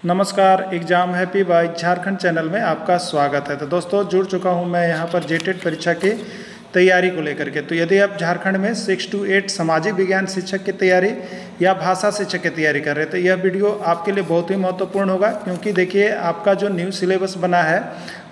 नमस्कार, exam happy by Jharkhand channel में आपका स्वागत है। तो दोस्तों जुड़ चुका हूं मैं यहां पर जेटेट परीक्षा की तैयारी को लेकर के। तो यदि आप झारखंड में 6 to 8 सामाजिक विज्ञान शिक्षक की तैयारी या भाषा शिक्षक की तैयारी कर रहे हैं तो यह वीडियो आपके लिए बहुत ही महत्वपूर्ण होगा, क्योंकि देखिए आपका जो न्यू सिलेबस बना है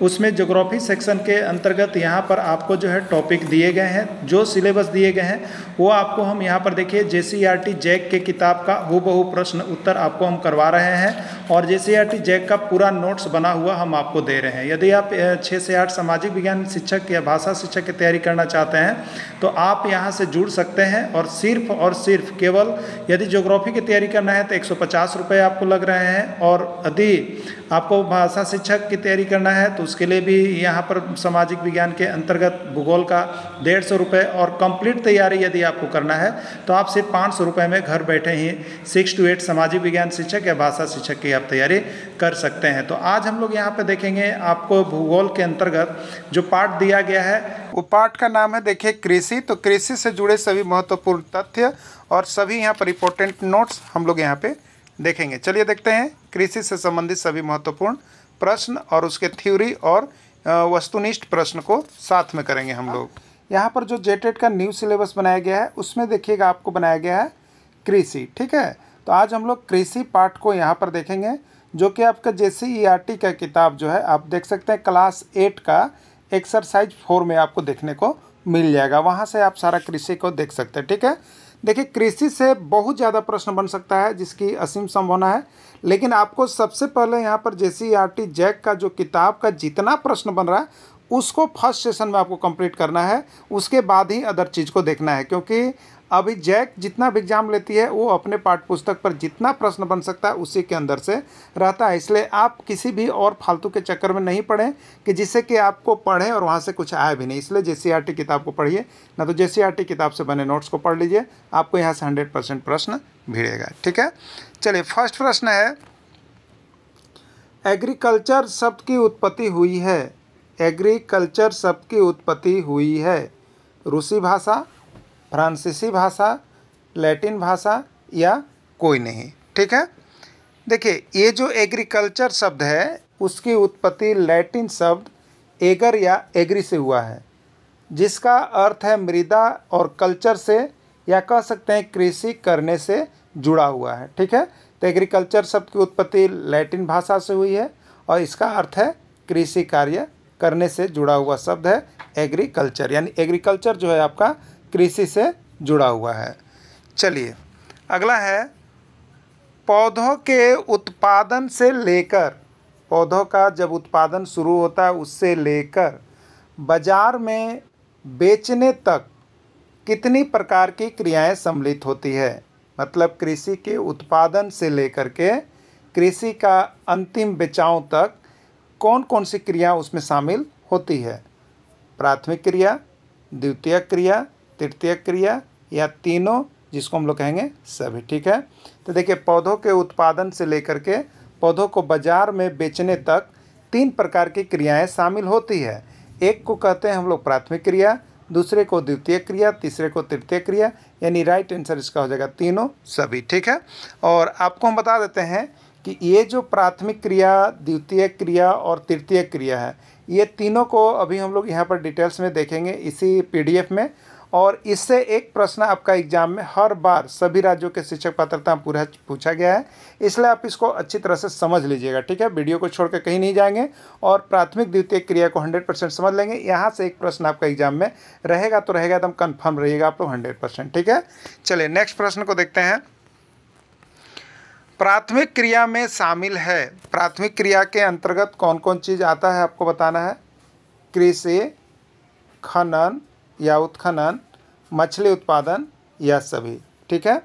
उसमें ज्योग्राफी सेक्शन के अंतर्गत यहाँ पर आपको जो है टॉपिक दिए गए हैं, जो सिलेबस दिए गए हैं वो आपको हम यहाँ पर देखिए JCERT जैक के किताब का हूबहू प्रश्न उत्तर आपको हम करवा रहे हैं और JCERT जैक का पूरा नोट्स बना हुआ हम आपको दे रहे हैं। यदि आप 6 से 8 सामाजिक विज्ञान शिक्षक या भाषा शिक्षक की तैयारी करना चाहते हैं तो आप यहाँ से जुड़ सकते हैं और सिर्फ केवल यदि ज्योग्राफी की तैयारी करना है तो 150 रुपये आपको लग रहे हैं, और यदि आपको भाषा शिक्षक की तैयारी करना है तो उसके लिए भी यहाँ पर सामाजिक विज्ञान के अंतर्गत भूगोल का 150 रुपये, और कंप्लीट तैयारी यदि आपको करना है तो आप सिर्फ 500 रुपये में घर बैठे ही 6 to 8 सामाजिक विज्ञान शिक्षक या भाषा शिक्षक की आप तैयारी कर सकते हैं। तो आज हम लोग यहाँ पे देखेंगे आपको भूगोल के अंतर्गत जो पार्ट दिया गया है वो पार्ट का नाम है देखिए कृषि। तो कृषि से जुड़े सभी महत्वपूर्ण तथ्य और सभी यहाँ पर इंपॉर्टेंट नोट्स हम लोग यहाँ पे देखेंगे। चलिए देखते हैं कृषि से संबंधित सभी महत्वपूर्ण प्रश्न और उसके थ्योरी और वस्तुनिष्ठ प्रश्न को साथ में करेंगे हम लोग। यहाँ पर जो जेटेट का न्यू सिलेबस बनाया गया है उसमें देखिएगा आपको बनाया गया है कृषि, ठीक है। तो आज हम लोग कृषि पार्ट को यहाँ पर देखेंगे, जो कि आपका JCERT का किताब जो है आप देख सकते हैं क्लास 8 का एक्सरसाइज 4 में आपको देखने को मिल जाएगा। वहाँ से आप सारा कृषि को देख सकते हैं, ठीक है। देखिए कृषि से बहुत ज़्यादा प्रश्न बन सकता है जिसकी असीम संभावना है, लेकिन आपको सबसे पहले यहाँ पर JCERT जैक का जो किताब का जितना प्रश्न बन रहा है उसको फर्स्ट सेशन में आपको कंप्लीट करना है, उसके बाद ही अदर चीज़ को देखना है। क्योंकि अभी जैक जितना भी एग्जाम लेती है वो अपने पाठ्य पुस्तक पर जितना प्रश्न बन सकता है उसी के अंदर से रहता है, इसलिए आप किसी भी और फालतू के चक्कर में नहीं पड़ें कि जिससे कि आपको पढ़ें और वहाँ से कुछ आए भी नहीं। इसलिए JCERT किताब को पढ़िए, ना तो JCERT किताब से बने नोट्स को पढ़ लीजिए, आपको यहाँ से 100% प्रश्न भिड़ेगा, ठीक है। चलिए फर्स्ट प्रश्न है, एग्रीकल्चर शब्द की उत्पत्ति हुई है, एग्रीकल्चर शब्द की उत्पत्ति हुई है रूसी भाषा, फ्रांसीसी भाषा, लैटिन भाषा या कोई नहीं, ठीक है। देखिए ये जो एग्रीकल्चर शब्द है उसकी उत्पत्ति लैटिन शब्द एगर या एग्री से हुआ है, जिसका अर्थ है मृदा, और कल्चर से या कह सकते हैं कृषि करने से जुड़ा हुआ है, ठीक है। तो एग्रीकल्चर शब्द की उत्पत्ति लैटिन भाषा से हुई है और इसका अर्थ है कृषि कार्य करने से जुड़ा हुआ शब्द है एग्रीकल्चर, यानी एग्रीकल्चर जो है आपका कृषि से जुड़ा हुआ है। चलिए अगला है, पौधों के उत्पादन से लेकर, पौधों का जब उत्पादन शुरू होता है उससे लेकर बाजार में बेचने तक कितनी प्रकार की क्रियाएं सम्मिलित होती है। मतलब कृषि के उत्पादन से लेकर के कृषि का अंतिम बेचाव तक कौन कौन सी क्रिया उसमें शामिल होती है। प्राथमिक क्रिया, द्वितीयक क्रिया, तृतीयक क्रिया या तीनों, जिसको हम लोग कहेंगे सभी, ठीक है। तो देखिए पौधों के उत्पादन से लेकर के पौधों को बाजार में बेचने तक 3 प्रकार की क्रियाएं शामिल होती है। एक को कहते हैं हम लोग प्राथमिक क्रिया, दूसरे को द्वितीयक क्रिया, तीसरे को तृतीयक क्रिया, यानी राइट आंसर इसका हो जाएगा तीनों सभी, ठीक है। और आपको हम बता देते हैं कि ये जो प्राथमिक क्रिया, द्वितीयक क्रिया और तृतीयक क्रिया है, ये तीनों को अभी हम लोग यहाँ पर डिटेल्स में देखेंगे इसी PDF में। और इससे एक प्रश्न आपका एग्जाम में हर बार सभी राज्यों के शिक्षक पात्रता पूरा पूछा गया है, इसलिए आप इसको अच्छी तरह से समझ लीजिएगा, ठीक है। वीडियो को छोड़ कर कहीं नहीं जाएंगे और प्राथमिक द्वितीय क्रिया को 100% समझ लेंगे। यहाँ से एक प्रश्न आपका एग्जाम में रहेगा तो रहेगा, एकदम कन्फर्म रहिएगा आप लोग 100%, ठीक है। चलिए नेक्स्ट प्रश्न को देखते हैं। प्राथमिक क्रिया में शामिल है, प्राथमिक क्रिया के अंतर्गत कौन कौन चीज़ आता है आपको बताना है। कृषि, खनन या उत्खनन, मछली उत्पादन या सभी, ठीक है।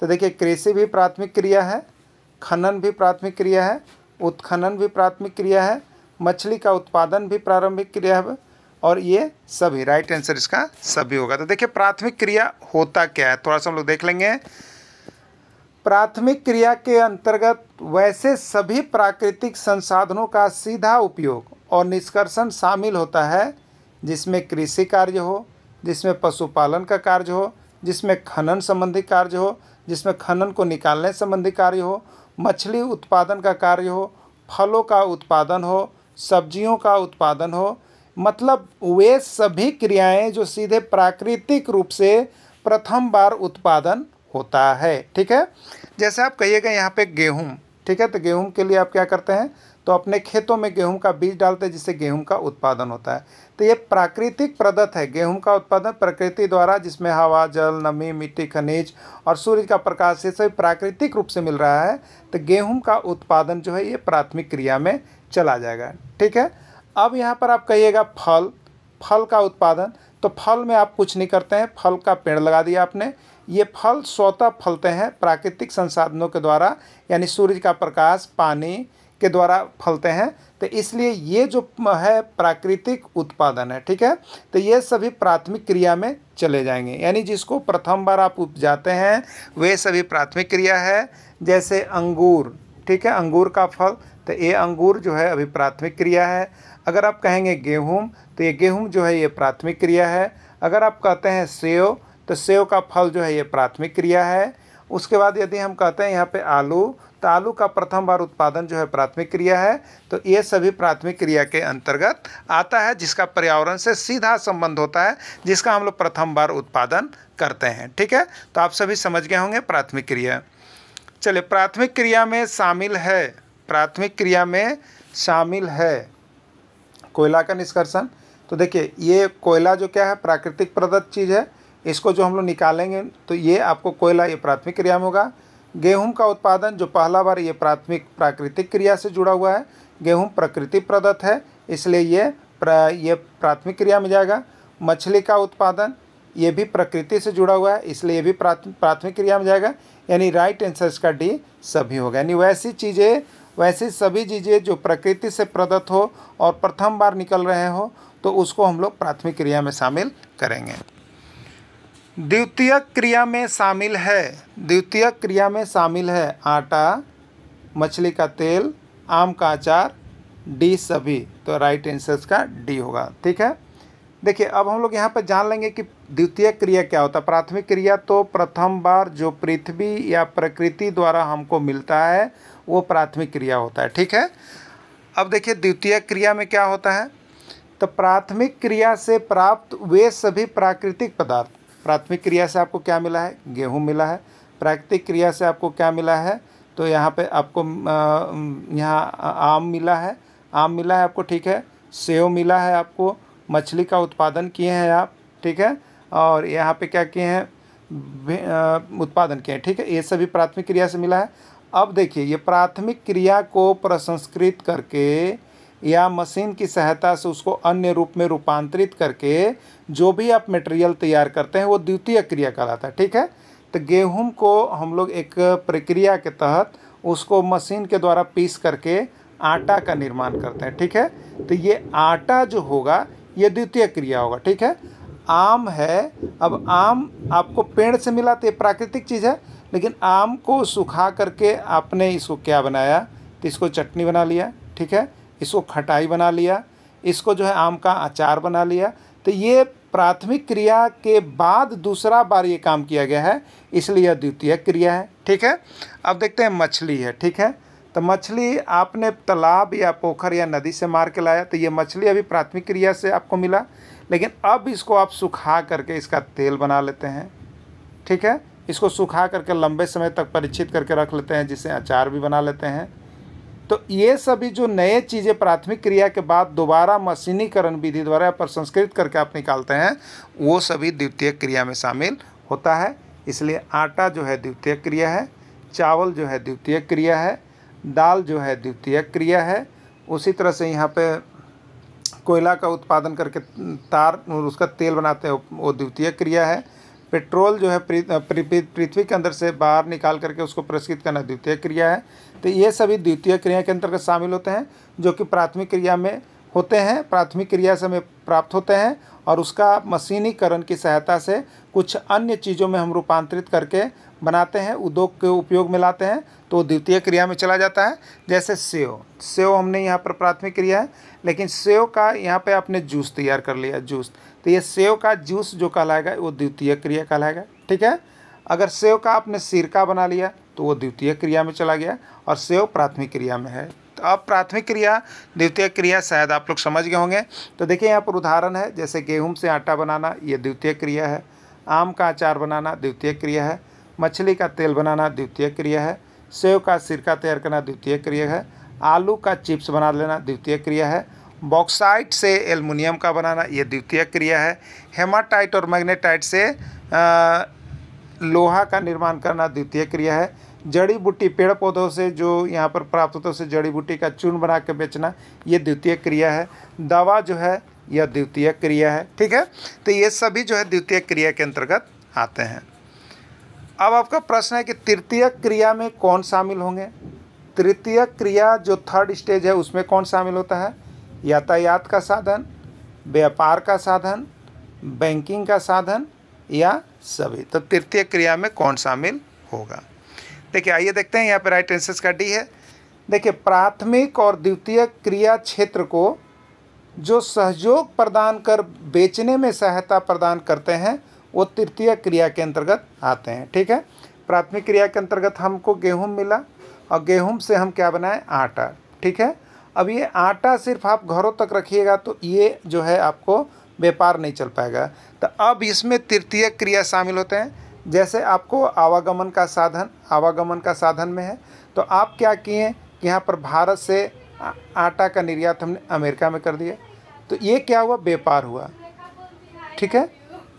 तो देखिए कृषि भी प्राथमिक क्रिया है, खनन भी प्राथमिक क्रिया है, उत्खनन भी प्राथमिक क्रिया है, मछली का उत्पादन भी प्रारंभिक क्रिया है, और ये सभी राइट आंसर इसका सभी होगा। तो देखिए प्राथमिक क्रिया होता क्या है थोड़ा सा हम लोग देख लेंगे। प्राथमिक क्रिया के अंतर्गत वैसे सभी प्राकृतिक संसाधनों का सीधा उपयोग और निष्कर्षण शामिल होता है जिसमें कृषि कार्य हो, जिसमें पशुपालन का कार्य हो, जिसमें खनन संबंधी कार्य हो, जिसमें खनन को निकालने संबंधी कार्य हो, मछली उत्पादन का कार्य हो, फलों का उत्पादन हो, सब्जियों का उत्पादन हो, मतलब वे सभी क्रियाएं जो सीधे प्राकृतिक रूप से प्रथम बार उत्पादन होता है। ठीक है, जैसे आप कहिएगा यहाँ पे गेहूँ, ठीक है, तो गेहूँ के लिए आप क्या करते हैं, तो अपने खेतों में गेहूं का बीज डालते हैं जिससे गेहूं का उत्पादन होता है। तो ये प्राकृतिक प्रदत्त है, गेहूं का उत्पादन प्रकृति द्वारा, जिसमें हवा, जल, नमी, मिट्टी, खनिज और सूर्य का प्रकाश, ये सभी प्राकृतिक रूप से मिल रहा है। तो गेहूं का उत्पादन जो है ये प्राथमिक क्रिया में चला जाएगा। ठीक है, अब यहाँ पर आप कहिएगा फल, फल का उत्पादन, तो फल में आप कुछ नहीं करते हैं, फल का पेड़ लगा दिया आपने, ये फल स्वतः फलते हैं प्राकृतिक संसाधनों के द्वारा, यानी सूर्य का प्रकाश, पानी के द्वारा फलते हैं। तो इसलिए ये जो है प्राकृतिक उत्पादन है। ठीक है, तो ये सभी प्राथमिक क्रिया में चले जाएंगे, यानी जिसको प्रथम बार आप उपजाते हैं वे सभी प्राथमिक क्रिया है। जैसे अंगूर, ठीक है, अंगूर का फल, तो ये अंगूर जो है अभी प्राथमिक क्रिया है। अगर आप कहेंगे गेहूँ, तो ये गेहूँ जो है ये प्राथमिक क्रिया है। अगर आप कहते हैं सेव, तो सेव का फल जो है ये प्राथमिक क्रिया है। उसके बाद यदि हम कहते हैं यहाँ पे आलू, तो आलू का प्रथम बार उत्पादन जो है प्राथमिक क्रिया है। तो ये सभी प्राथमिक क्रिया के अंतर्गत आता है, जिसका पर्यावरण से सीधा संबंध होता है, जिसका हम लोग प्रथम बार उत्पादन करते हैं। ठीक है, तो आप सभी समझ गए होंगे प्राथमिक क्रिया। चलिए, प्राथमिक क्रिया में शामिल है, प्राथमिक क्रिया में शामिल है कोयला का निष्कर्षण। तो देखिए, ये कोयला जो क्या है प्राकृतिक प्रदत्त चीज़ है, इसको जो हम लोग निकालेंगे तो ये आपको कोयला ये प्राथमिक क्रिया में होगा। गेहूं का उत्पादन जो पहला बार ये प्राकृतिक क्रिया से जुड़ा हुआ है, गेहूं प्रकृति प्रदत्त है, इसलिए ये प्राथमिक क्रिया में जाएगा। मछली का उत्पादन ये भी प्रकृति से जुड़ा हुआ है, इसलिए ये भी प्राथमिक क्रिया में जाएगा, यानी राइट आंसर इसका डी सभी होगा। यानी वैसी सभी चीज़ें जो प्रकृति से प्रदत्त हो और प्रथम बार निकल रहे हो, तो उसको हम लोग प्राथमिक क्रिया में शामिल करेंगे। द्वितीयक क्रिया में शामिल है, द्वितीयक क्रिया में शामिल है आटा, मछली का तेल, आम का अचार, डी सभी, तो राइट आंसर का डी होगा। ठीक है, देखिए अब हम लोग यहाँ पर जान लेंगे कि द्वितीयक क्रिया क्या होता है। प्राथमिक क्रिया तो प्रथम बार जो पृथ्वी या प्रकृति द्वारा हमको मिलता है वो प्राथमिक क्रिया होता है। ठीक है, अब देखिए द्वितीयक क्रिया में क्या होता है, तो प्राथमिक क्रिया से प्राप्त वे सभी प्राकृतिक पदार्थ, प्राथमिक क्रिया से आपको क्या मिला है, गेहूं मिला है। प्राकृतिक क्रिया से आपको क्या मिला है, तो यहाँ पे आपको यहाँ आम मिला है, आम मिला है आपको। ठीक है, सेव मिला है आपको, मछली का उत्पादन किए हैं आप। ठीक है, और यहाँ पे क्या किए हैं, उत्पादन किए हैं। ठीक है, ये सभी प्राथमिक क्रिया से मिला है। अब देखिए, ये प्राथमिक क्रिया को प्रसंस्कृत करके या मशीन की सहायता से उसको अन्य रूप में रूपांतरित करके जो भी आप मटेरियल तैयार करते हैं वो द्वितीय क्रिया कहलाता है। ठीक है, तो गेहूं को हम लोग एक प्रक्रिया के तहत उसको मशीन के द्वारा पीस करके आटा का निर्माण करते हैं। ठीक है, तो ये आटा जो होगा ये द्वितीय क्रिया होगा। ठीक है, आम है, अब आम आपको पेड़ से मिला तो ये प्राकृतिक चीज़ है, लेकिन आम को सुखा करके आपने इसको क्या बनाया, तो इसको चटनी बना लिया। ठीक है, इसको खटाई बना लिया, इसको जो है आम का अचार बना लिया। तो ये प्राथमिक क्रिया के बाद दूसरा बार ये काम किया गया है, इसलिए यह द्वितीय क्रिया है। ठीक है, अब देखते हैं मछली है। ठीक है, तो मछली आपने तालाब या पोखर या नदी से मार के लाया, तो ये मछली अभी प्राथमिक क्रिया से आपको मिला, लेकिन अब इसको आप सुखा करके इसका तेल बना लेते हैं। ठीक है, इसको सुखा करके लंबे समय तक परीक्षित करके रख लेते हैं, जिससे अचार भी बना लेते हैं। तो ये सभी जो नए चीज़ें प्राथमिक क्रिया के बाद दोबारा मशीनीकरण विधि द्वारा प्रसंस्कृत करके आप निकालते हैं, वो सभी द्वितीय क्रिया में शामिल होता है। इसलिए आटा जो है द्वितीय क्रिया है, चावल जो है द्वितीय क्रिया है, दाल जो है द्वितीय क्रिया है। उसी तरह से यहाँ पे कोयला का उत्पादन करके तार उसका तेल बनाते हैं, वो द्वितीय क्रिया है। पेट्रोल जो है पृथ्वी के अंदर से बाहर निकाल करके उसको प्रस्कृत करना द्वितीय क्रिया है। तो ये सभी द्वितीय क्रिया के अंतर्गत शामिल होते हैं, जो कि प्राथमिक क्रिया में होते हैं, प्राथमिक क्रिया से हमें प्राप्त होते हैं, और उसका मशीनीकरण की सहायता से कुछ अन्य चीज़ों में हम रूपांतरित करके बनाते हैं, उद्योग के उपयोग में लाते हैं, तो द्वितीय क्रिया में चला जाता है। जैसे सेव हमने यहाँ पर प्राथमिक क्रिया है, लेकिन सेव का यहाँ पे आपने जूस तैयार कर लिया, जूस, तो ये सेव का जूस जो कहलाएगा वो द्वितीय क्रिया कहलाएगा। ठीक है, अगर सेव का आपने सिरका बना लिया, तो वो द्वितीयक क्रिया में चला गया और सेव प्राथमिक क्रिया में है। तो अब प्राथमिक क्रिया द्वितीयक क्रिया शायद आप लोग समझ गए होंगे। तो देखिए यहाँ पर उदाहरण है, जैसे गेहूं से आटा बनाना, ये द्वितीयक क्रिया है। आम का अचार बनाना द्वितीयक क्रिया है। मछली का तेल बनाना द्वितीयक क्रिया है। सेव का सिरका तैयार करना द्वितीयक क्रिया है। आलू का चिप्स बना लेना द्वितीयक क्रिया है। बॉक्साइट से एल्युमिनियम का बनाना ये द्वितीयक क्रिया है। हेमाटाइट और मैग्नेटाइट से लोहा का निर्माण करना द्वितीयक क्रिया है। जड़ी बूटी पेड़ पौधों से जो यहाँ पर प्राप्त होता है उसे जड़ी बूटी का चूर्ण बना के बेचना ये द्वितीयक क्रिया है। दवा जो है यह द्वितीयक क्रिया है। ठीक है, तो ये सभी जो है द्वितीयक क्रिया के अंतर्गत आते हैं। अब आपका प्रश्न है कि तृतीयक क्रिया में कौन शामिल होंगे। तृतीयक क्रिया जो थर्ड स्टेज है उसमें कौन शामिल होता है। यातायात का साधन, व्यापार का साधन, बैंकिंग का साधन या सभी। तो तृतीयक क्रिया में कौन शामिल होगा। देखिए आइए देखते हैं, यहाँ पर राइट आंसर का डी है। देखिए प्राथमिक और द्वितीयक क्रिया क्षेत्र को जो सहयोग प्रदान कर बेचने में सहायता प्रदान करते हैं वो तृतीयक क्रिया के अंतर्गत आते हैं। ठीक है, प्राथमिक क्रिया के अंतर्गत हमको गेहूं मिला और गेहूं से हम क्या बनाए, आटा। ठीक है, अब ये आटा सिर्फ आप घरों तक रखिएगा तो ये जो है आपको व्यापार नहीं चल पाएगा। तो अब इसमें तृतीयक क्रिया शामिल होते हैं। जैसे आपको आवागमन का साधन में है तो आप क्या किए कि यहाँ पर भारत से आटा का निर्यात हमने अमेरिका में कर दिया, तो ये क्या हुआ, व्यापार हुआ। ठीक है,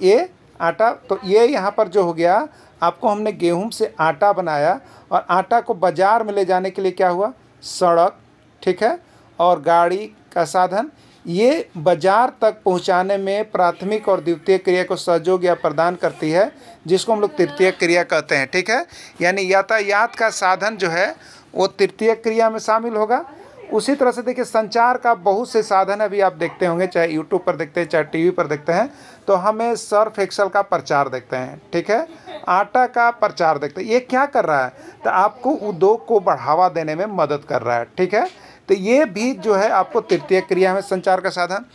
ये आटा, तो ये यहाँ पर जो हो गया, आपको हमने गेहूं से आटा बनाया और आटा को बाज़ार में ले जाने के लिए क्या हुआ, सड़क, ठीक है, और गाड़ी का साधन। ये बाज़ार तक पहुंचाने में प्राथमिक और द्वितीयक क्रिया को सहयोग या प्रदान करती है, जिसको हम लोग तृतीयक क्रिया कहते हैं। ठीक है, यानी यातायात का साधन जो है वो तृतीयक क्रिया में शामिल होगा। उसी तरह से देखिए संचार का बहुत से साधन अभी आप देखते होंगे, चाहे यूट्यूब पर देखते हैं चाहे टीवी पर देखते हैं, तो हमें सर्फ एक्सेल का प्रचार देखते हैं। ठीक है, आटा का प्रचार देखते हैं। ये क्या कर रहा है, तो आपको उद्योग को बढ़ावा देने में मदद कर रहा है। ठीक है, तो ये भी जो है आपको तृतीयक क्रिया में संचार का साधन।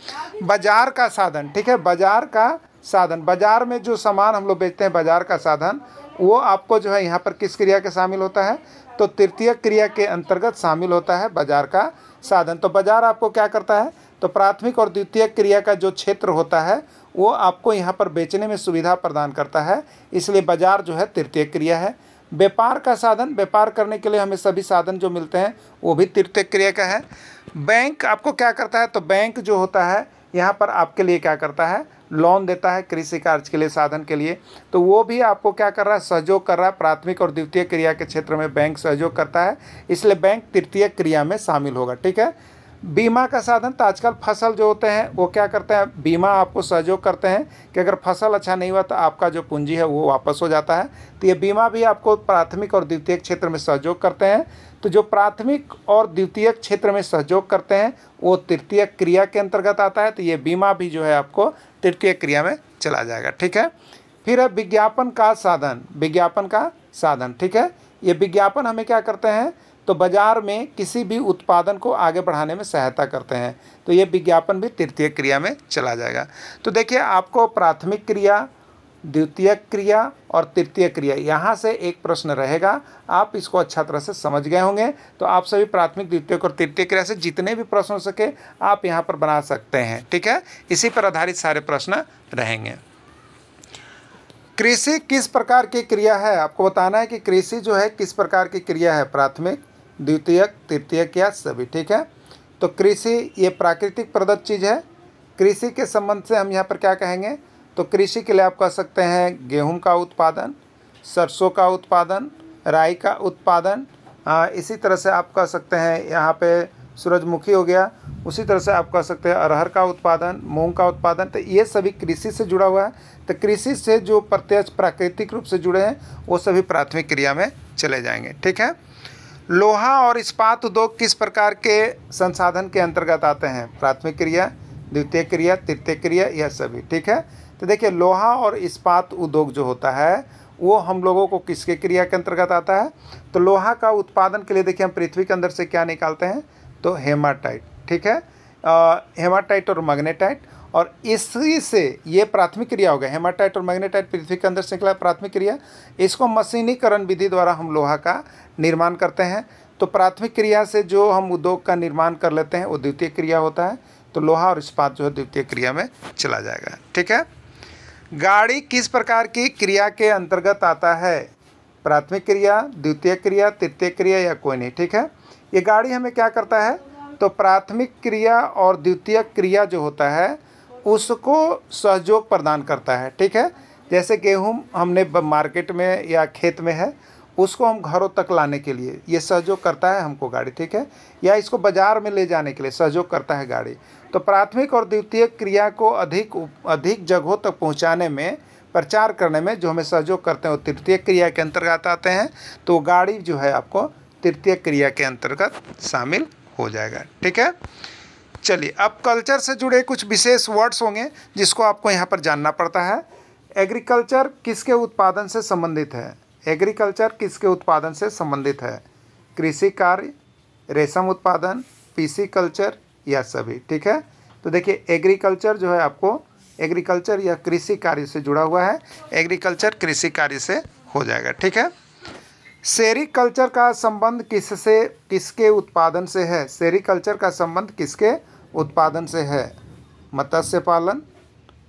बाजार का साधन, ठीक है, बाजार का साधन, बाजार में जो सामान हम लोग बेचते हैं, बाजार का साधन, वो आपको जो है यहाँ पर किस क्रिया के शामिल होता है, तो तृतीयक क्रिया के अंतर्गत शामिल होता है बाजार का साधन। तो बाजार आपको क्या करता है, तो प्राथमिक और द्वितीयक क्रिया का जो क्षेत्र होता है वो आपको यहाँ पर बेचने में सुविधा प्रदान करता है, इसलिए बाजार जो है तृतीयक क्रिया है। व्यापार का साधन, व्यापार करने के लिए हमें सभी साधन जो मिलते हैं वो भी तृतीयक क्रिया का है। बैंक आपको क्या करता है, तो बैंक जो होता है यहाँ पर आपके लिए क्या करता है, लोन देता है कृषि कार्य के लिए, साधन के लिए, तो वो भी आपको क्या कर रहा है, सहयोग कर रहा है। प्राथमिक और द्वितीयक क्रिया के क्षेत्र में बैंक सहयोग करता है, इसलिए बैंक तृतीयक क्रिया में शामिल होगा। ठीक है, बीमा का साधन, तो आजकल फसल जो होते हैं वो क्या करते हैं, बीमा आपको सहयोग करते हैं कि अगर फसल अच्छा नहीं हुआ तो आपका जो पूंजी है वो वापस हो जाता है। तो ये बीमा भी आपको प्राथमिक और द्वितीयक क्षेत्र में सहयोग करते हैं। तो जो प्राथमिक और द्वितीयक क्षेत्र में सहयोग करते हैं वो तृतीयक क्रिया के अंतर्गत आता है, तो ये बीमा भी जो है आपको तृतीयक क्रिया में चला जाएगा। ठीक है, फिर है विज्ञापन का साधन, विज्ञापन का साधन। ठीक है, ये विज्ञापन हमें क्या करते हैं, तो बाज़ार में किसी भी उत्पादन को आगे बढ़ाने में सहायता करते हैं, तो ये विज्ञापन भी तृतीयक क्रिया में चला जाएगा। तो देखिए आपको प्राथमिक क्रिया, द्वितीयक क्रिया और तृतीयक क्रिया, यहाँ से एक प्रश्न रहेगा, आप इसको अच्छा तरह से समझ गए होंगे। तो आप सभी प्राथमिक, द्वितीयक और तृतीयक क्रिया से जितने भी प्रश्न हो सके आप यहाँ पर बना सकते हैं। ठीक है, इसी पर आधारित सारे प्रश्न रहेंगे। कृषि किस प्रकार की क्रिया है, आपको बताना है कि कृषि जो है किस प्रकार की क्रिया है, प्राथमिक, द्वितीयक, तृतीयक या सभी। ठीक है, तो कृषि ये प्राकृतिक प्रदत्त चीज़ है। कृषि के संबंध से हम यहाँ पर क्या कहेंगे, तो कृषि के लिए आप कह सकते हैं गेहूं का उत्पादन, सरसों का उत्पादन, राई का उत्पादन, इसी तरह से आप कह सकते हैं यहाँ पे सूरजमुखी हो गया, उसी तरह से आप कह सकते हैं अरहर का उत्पादन, मूंग का उत्पादन। तो ये सभी कृषि से जुड़ा हुआ है। तो कृषि से जो प्रत्यक्ष प्राकृतिक रूप से जुड़े हैं वो सभी प्राथमिक क्रिया में चले जाएंगे। ठीक है, लोहा और इस्पात उद्योग किस प्रकार के संसाधन के अंतर्गत आते हैं, प्राथमिक क्रिया, द्वितीयक क्रिया, तृतीयक क्रिया या सभी। ठीक है, तो देखिए लोहा और इस्पात उद्योग जो होता है वो हम लोगों को किसके क्रिया के अंतर्गत आता है, तो लोहा का उत्पादन के लिए देखिए हम पृथ्वी के अंदर से क्या निकालते हैं, तो हेमाटाइट। ठीक है, हेमाटाइट और मैग्नेटाइट, और इसी से ये प्राथमिक क्रिया हो गया, हेमाटाइट और मैग्नेटाइट पृथ्वी के अंदर से निकला प्राथमिक क्रिया। इसको मशीनीकरण विधि द्वारा हम लोहा का निर्माण करते हैं। तो प्राथमिक क्रिया से जो हम उद्योग का निर्माण कर लेते हैं वो द्वितीय क्रिया होता है, तो लोहा और इस्पात जो है द्वितीय क्रिया में चला जाएगा। ठीक है। गाड़ी किस प्रकार की क्रिया के अंतर्गत आता है? प्राथमिक क्रिया, द्वितीय क्रिया, तृतीय क्रिया या कोई नहीं। ठीक है। ये गाड़ी हमें क्या करता है? तो प्राथमिक क्रिया और द्वितीय क्रिया जो होता है उसको सहयोग प्रदान करता है। ठीक है। जैसे गेहूँ हमने मार्केट में या खेत में है, उसको हम घरों तक लाने के लिए ये सहयोग करता है हमको गाड़ी। ठीक है। या इसको बाजार में ले जाने के लिए सहयोग करता है गाड़ी। तो प्राथमिक और द्वितीय क्रिया को अधिक जगहों तक पहुंचाने में, प्रचार करने में जो हमें सहयोग करते हैं वो तृतीय क्रिया के अंतर्गत आते हैं। तो गाड़ी जो है आपको तृतीय क्रिया के अंतर्गत शामिल हो जाएगा। ठीक है। चलिए, अब कल्चर से जुड़े कुछ विशेष वर्ड्स होंगे जिसको आपको यहाँ पर जानना पड़ता है। एग्रीकल्चर किसके उत्पादन से संबंधित है? एग्रीकल्चर किसके उत्पादन से संबंधित है? कृषि कार्य, रेशम उत्पादन, पीसी कल्चर या सभी। ठीक है। तो देखिए, एग्रीकल्चर जो है आपको एग्रीकल्चर या कृषि कार्य से जुड़ा हुआ है। एग्रीकल्चर कृषि कार्य से हो जाएगा। ठीक है। सेरीकल्चर का संबंध किसके उत्पादन से है? सेरीकल्चर का संबंध किसके उत्पादन से है? मत्स्य पालन,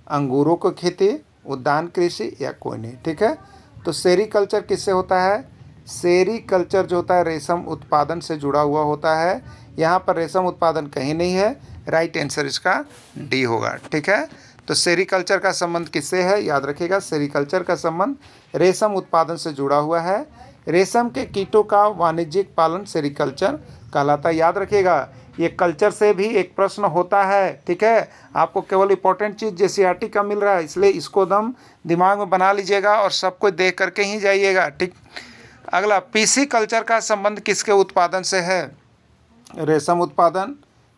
अंगूरों की खेती, उद्यान कृषि या कोई नहीं। ठीक है। तो सेरीकल्चर किससे होता है? सेरीकल्चर जो होता है रेशम उत्पादन से जुड़ा हुआ होता है। यहाँ पर रेशम उत्पादन कहीं नहीं है, राइट आंसर इसका डी होगा। ठीक है। तो सेरीकल्चर का संबंध किससे है? याद रखिएगा, सेरीकल्चर का संबंध रेशम उत्पादन से जुड़ा हुआ है। रेशम के कीटों का वाणिज्यिक पालन सेरीकल्चर कहलाता है। याद रखिएगा, ये कल्चर से भी एक प्रश्न होता है। ठीक है। आपको केवल इंपॉर्टेंट चीज़ जेसीईआरटी का मिल रहा है, इसलिए इसको दम दिमाग में बना लीजिएगा और सब कुछ देख करके ही जाइएगा। ठीक। अगला, पीसी कल्चर का संबंध किसके उत्पादन से है? रेशम उत्पादन,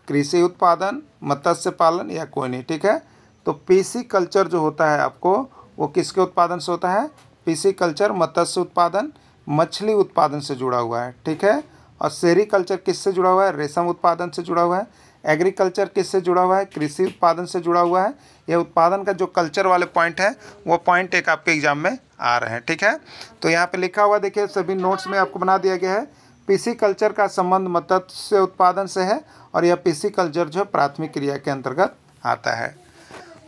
कृषि उत्पादन, मत्स्य पालन या कोई नहीं। ठीक है। तो पीसी कल्चर जो होता है आपको वो किसके उत्पादन से होता है? पीसी कल्चर मत्स्य उत्पादन, मछली उत्पादन से जुड़ा हुआ है। ठीक है। और सेरीकल्चर किससे जुड़ा हुआ है? रेशम उत्पादन से जुड़ा हुआ है। एग्रीकल्चर किससे जुड़ा हुआ है? कृषि उत्पादन से जुड़ा हुआ है। यह उत्पादन का जो कल्चर वाले पॉइंट है वो पॉइंट एक आपके एग्जाम में आ रहे हैं। ठीक है। तो यहाँ पे लिखा हुआ देखिए, सभी नोट्स में आपको बना दिया गया है। पीसी कल्चर का संबंध मत्स्य उत्पादन से है और यह पीसी कल्चर जो प्राथमिक क्रिया के अंतर्गत आता है।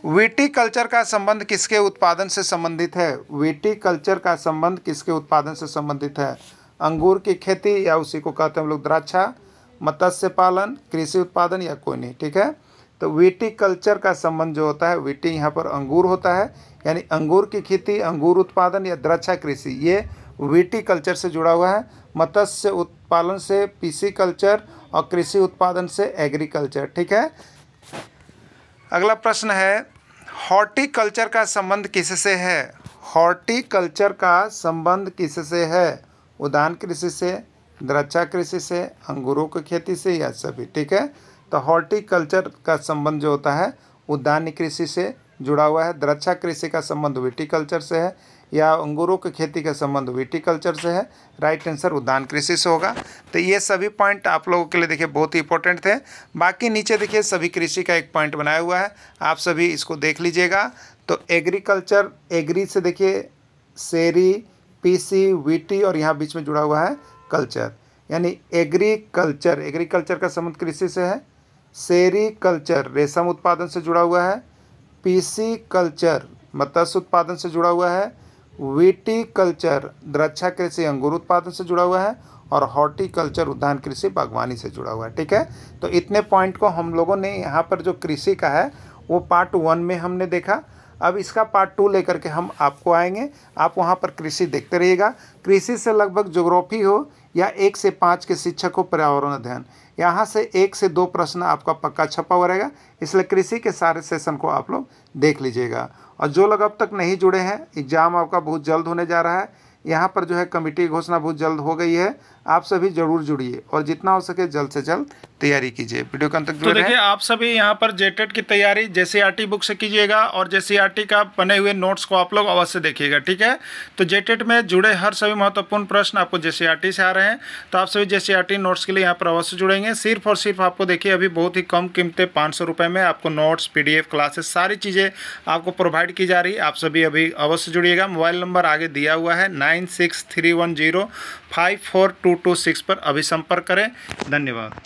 विटीकल्चर का संबंध किसके उत्पादन से संबंधित है? विटीकल्चर का संबंध किसके उत्पादन से संबंधित है? अंगूर की खेती या उसी को कहते हैं हम लोग द्राक्षा, मत्स्य पालन, कृषि उत्पादन या कोई नहीं। ठीक है। तो विटीकल्चर का संबंध जो होता है, विटी यहाँ पर अंगूर होता है, यानी अंगूर की खेती, अंगूर उत्पादन या द्राक्षा कृषि, ये विटीकल्चर से जुड़ा हुआ है। मत्स्य उत्पादन से पीसी कल्चर और कृषि उत्पादन से एग्रीकल्चर। ठीक है। अगला प्रश्न है, हॉर्टिकल्चर का संबंध किससे है? हॉर्टिकल्चर का संबंध किससे है? उद्यान कृषि से, द्राक्षा कृषि से, अंगूरों की खेती से या सभी। ठीक है। तो हॉर्टिकल्चर का संबंध जो होता है उद्यान कृषि से जुड़ा हुआ है। द्राक्षा कृषि का संबंध विटीकल्चर से है, या अंगूरों की खेती का संबंध विटीकल्चर से है। राइट आंसर उद्यान कृषि से होगा। तो ये सभी पॉइंट आप लोगों के लिए देखिए बहुत ही इंपॉर्टेंट थे। बाकी नीचे देखिए सभी कृषि का एक पॉइंट बनाया हुआ है, आप सभी इसको देख लीजिएगा। तो एग्रीकल्चर, एग्री से देखिए सेरी, पीसी, वीटी और यहाँ बीच में जुड़ा हुआ है कल्चर, यानी एग्रीकल्चर। एग्रीकल्चर का संबंध कृषि से है। सेरीकल्चर रेशम उत्पादन से जुड़ा हुआ है। पीसी कल्चर मत्स्य उत्पादन से जुड़ा हुआ है। विटीकल्चर द्राक्षा कृषि अंगूर उत्पादन से जुड़ा हुआ है। और हॉर्टिकल्चर उद्यान कृषि बागवानी से जुड़ा हुआ है। ठीक है। तो इतने पॉइंट को हम लोगों ने यहाँ पर जो कृषि का है वो पार्ट 1 में हमने देखा। अब इसका पार्ट 2 लेकर के हम आपको आएंगे, आप वहाँ पर कृषि देखते रहिएगा। कृषि से लगभग ज्योग्राफी हो या 1 से 5 के शिक्षक हो पर्यावरण अध्ययन, यहाँ से 1 से 2 प्रश्न आपका पक्का छपा हुआ रहेगा। इसलिए कृषि के सारे सेशन को आप लोग देख लीजिएगा। और जो लोग अब तक नहीं जुड़े हैं, एग्ज़ाम आपका बहुत जल्द होने जा रहा है। यहाँ पर जो है कमेटी की घोषणा बहुत जल्द हो गई है। आप सभी ज़रूर जुड़िए और जितना हो सके जल्द से जल्द तैयारी कीजिए। वीडियो के अंत तक तो जुड़े देखिए, रहें। आप सभी यहाँ पर जेटेट की तैयारी जेसीईआरटी बुक से कीजिएगा और जेसीईआरटी का बने हुए नोट्स को आप लोग अवश्य देखिएगा, ठीक है। तो जेटेट में जुड़े हर सभी महत्वपूर्ण प्रश्न आपको जेसीईआरटी से आ रहे हैं, तो आप सभी जेसीईआरटी नोट्स के लिए यहाँ पर अवश्य जुड़ेंगे। सिर्फ और सिर्फ आपको देखिए अभी बहुत ही कम कीमतें 500 रुपये में आपको नोट्स, PDF क्लासेस सारी चीज़ें आपको प्रोवाइड की जा रही है। आप सभी अभी अवश्य जुड़िएगा। मोबाइल नंबर आगे दिया हुआ है 9631054226 पर अभी संपर्क करें। धन्यवाद।